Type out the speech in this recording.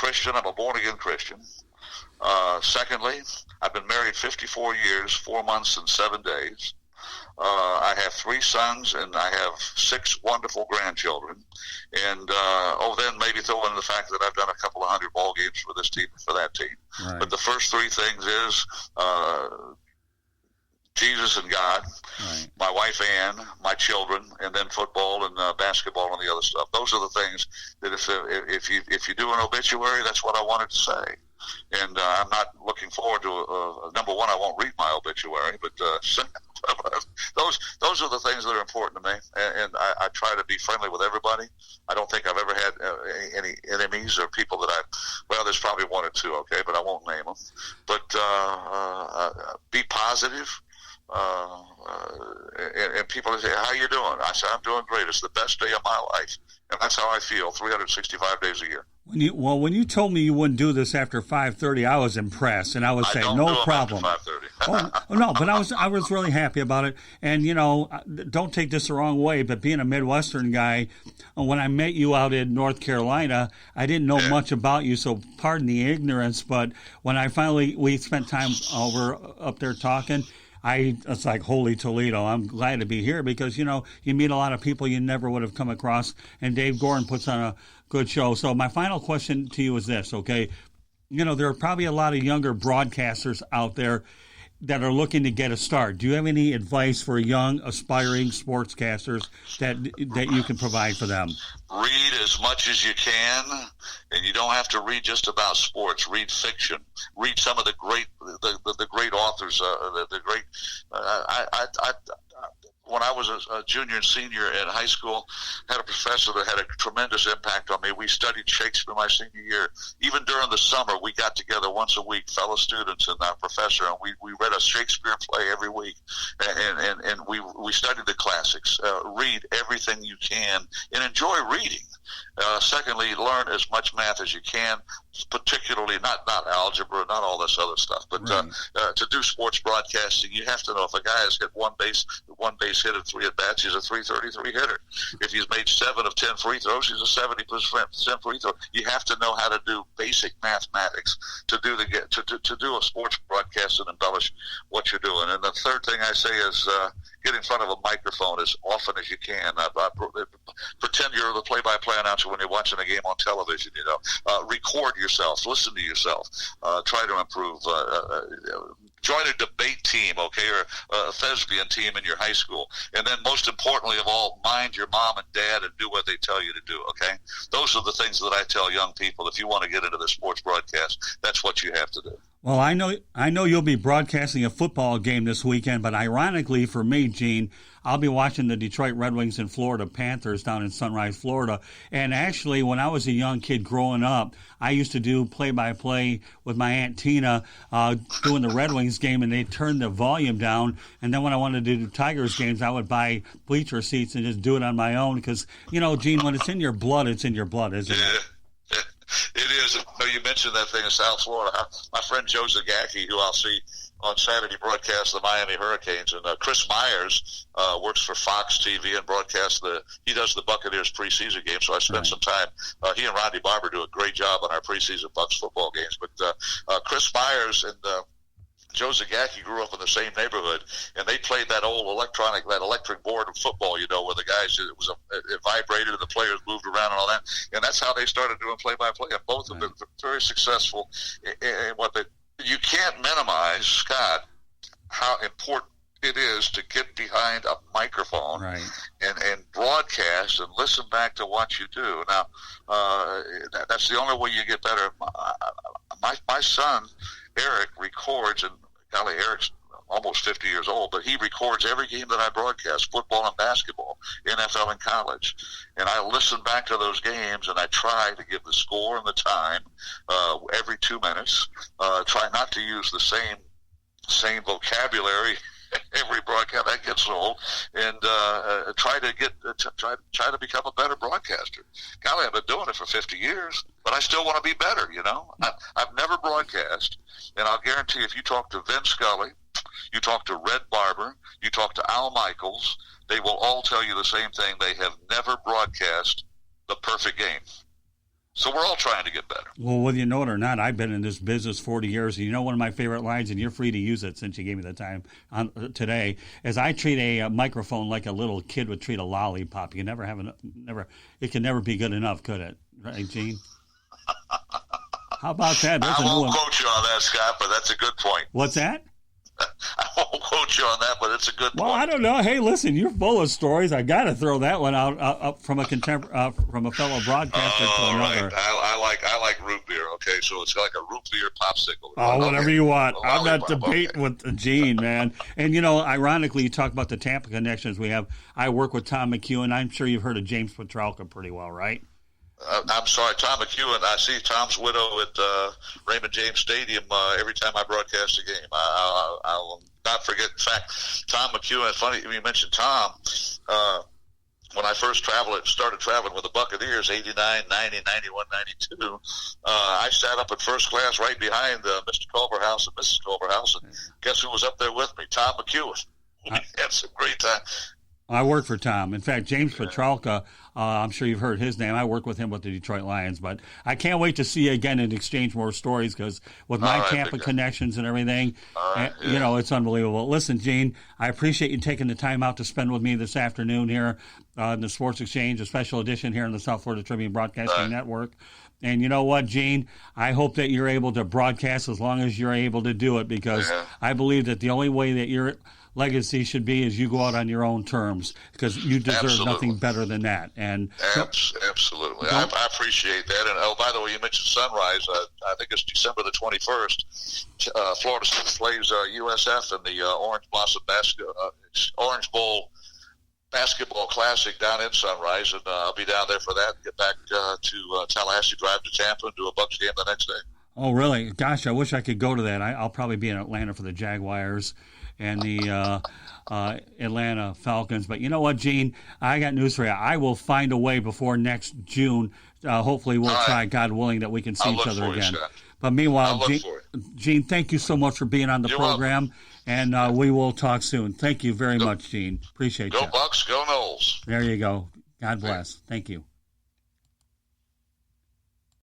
Christian. I'm a born-again Christian. Secondly, I've been married 54 years, 4 months, and 7 days. I have 3 sons, and I have 6 wonderful grandchildren. And then maybe throw in the fact that I've done a couple of 100 ball games for this team and for that team. Right. But the first 3 things is Jesus and God, right. my wife Ann, my children, and then football and basketball and the other stuff. Those are the things that if you do an obituary, that's what I wanted to say. And I'm not looking forward to number one, I won't read my obituary, but those are the things that are important to me. And I try to be friendly with everybody. I don't think I've ever had any enemies or people that there's probably 1 or 2, okay, but I won't name them. But be positive. And people say, how you doing? I say, I'm doing great. It's the best day of my life. And that's how I feel 365 days a year. When you told me you wouldn't do this after 5:30, I was impressed, and I would say no problem. After 5:30. No, but I was really happy about it. And don't take this the wrong way, but being a Midwestern guy, when I met you out in North Carolina, I didn't know much about you, so pardon the ignorance. But when we spent time up there talking. It's like, holy Toledo, I'm glad to be here because, you meet a lot of people you never would have come across, and Dave Gordon puts on a good show. So my final question to you is this, okay? There are probably a lot of younger broadcasters out there that are looking to get a start. Do you have any advice for young, aspiring sportscasters that you can provide for them? Read as much as you can, and you don't have to read just about sports. Read fiction. Read some of the great authors. The great. When I was a junior and senior in high school, I had a professor that had a tremendous impact on me. We studied Shakespeare my senior year. Even during the summer, we got together once a week, fellow students and our professor, and we read a Shakespeare play every week. And we studied the classics. Read everything you can and enjoy reading. Secondly, learn as much math as you can, particularly not algebra, not all this other stuff, but to do sports broadcasting, you have to know if a guy has hit one base hit at 3 at bats, he's a 333 hitter. If he's made 7 of 10 free throws, he's a 70% free throw. You have to know how to do basic mathematics to do a sports broadcast and embellish what you're doing. And the third thing I say is get in front of a microphone as often as you can. Pretend you're the play-by-play announcer when you're watching a game on television. Record yourself, listen to yourself, try to improve. Join a debate team, okay, or a thespian team in your high school. And then most importantly of all, mind your mom and dad and do what they tell you to do, okay? Those are the things that I tell young people. If you want to get into the sports broadcast, that's what you have to do. Well, I know you'll be broadcasting a football game this weekend, but ironically for me, Gene, I'll be watching the Detroit Red Wings and Florida Panthers down in Sunrise, Florida. And actually, when I was a young kid growing up, I used to do play-by-play with my Aunt Tina doing the Red Wings game, and they'd turn the volume down. And then when I wanted to do Tigers games, I would buy bleacher seats and just do it on my own because, Gene, when it's in your blood, isn't it? It is. You mentioned that thing in South Florida. My friend Joe Zagacki, who I'll see on Saturday, broadcasts the Miami Hurricanes, and Chris Myers works for Fox TV and he does the Buccaneers preseason game. So I spent some time. He and Rodney Barber do a great job on our preseason Bucs football games. But Chris Myers and Joe Zagacki grew up in the same neighborhood, and they played that old electric board of football, where the guys, it vibrated and the players moved around and all that. And that's how they started doing play-by-play. And both have been very successful in what they. You can't minimize, Scott, how important it is to get behind a microphone and broadcast and listen back to what you do. Now, that's the only way you get better. My son, Eric, records, and golly, Eric's almost 50 years old, but he records every game that I broadcast, football and basketball, NFL and college. And I listen back to those games, and I try to give the score and the time every 2 minutes. Try not to use the same vocabulary every broadcast. That gets old. And try to become a better broadcaster. Golly, I've been doing it for 50 years, but I still want to be better, I've never broadcast, and I'll guarantee if you talk to Vin Scully, you talk to Red Barber, you talk to Al Michaels, they will all tell you the same thing. They have never broadcast the perfect game. So we're all trying to get better. Well, whether you know it or not, I've been in this business 40 years. And you know one of my favorite lines, and you're free to use it since you gave me the time today, is I treat a microphone like a little kid would treat a lollipop. You never have it can never be good enough, could it? Right, Gene? How about that? I won't quote you on that, Scott, but that's a good point. What's that? I won't quote you on that, but it's a good point. Well, I don't know. Hey, listen, you're full of stories. I got to throw that one out from a from a fellow broadcaster to another. Right. I like root beer. Okay, so it's like a root beer popsicle. Oh, whatever you want. I'm not debating with Gene, man. And ironically, you talk about the Tampa connections we have. I work with Tom McEwen. I'm sure you've heard of James Petralka pretty well, right? I'm sorry, Tom McEwen. I see Tom's widow at Raymond James Stadium every time I broadcast a game. I'll not forget. In fact, Tom McEwen, funny you mentioned Tom. When I first started traveling with the Buccaneers, 89, 90, 91, 92, I sat up in first class right behind Mr. Culverhouse and Mrs. Culverhouse, and guess who was up there with me? Tom McEwen. We had some great time. I worked for Tom. In fact, James Petralka, I'm sure you've heard his name. I worked with him with the Detroit Lions. But I can't wait to see you again and exchange more stories because with my Tampa connections and everything, it's unbelievable. Listen, Gene, I appreciate you taking the time out to spend with me this afternoon here in the Sports Exchange, a special edition here in the South Florida Tribune Broadcasting Network. And you know what, Gene? I hope that you're able to broadcast as long as you're able to do it because I believe that the only way that your legacy should be is you go out on your own terms because you deserve nothing better than that. And absolutely, I appreciate that. And by the way, you mentioned Sunrise. I think it's December the 21st. Florida State plays USF in the Orange Bowl Basketball Classic down in Sunrise, and I'll be down there for that. Get back to Tallahassee, drive to Tampa, and do a Bucs game the next day. Oh, really? Gosh, I wish I could go to that. I'll probably be in Atlanta for the Jaguars and the Atlanta Falcons. But you know what, Gene? I got news for you. I will find a way before next June. Hopefully we'll try, God willing, that we can see each other again. But meanwhile, Gene, thank you so much for being on the program, welcome. And we will talk soon. Thank you very much, Gene. Appreciate you. Go Bucs, go Noles. There you go. God bless. Thank you.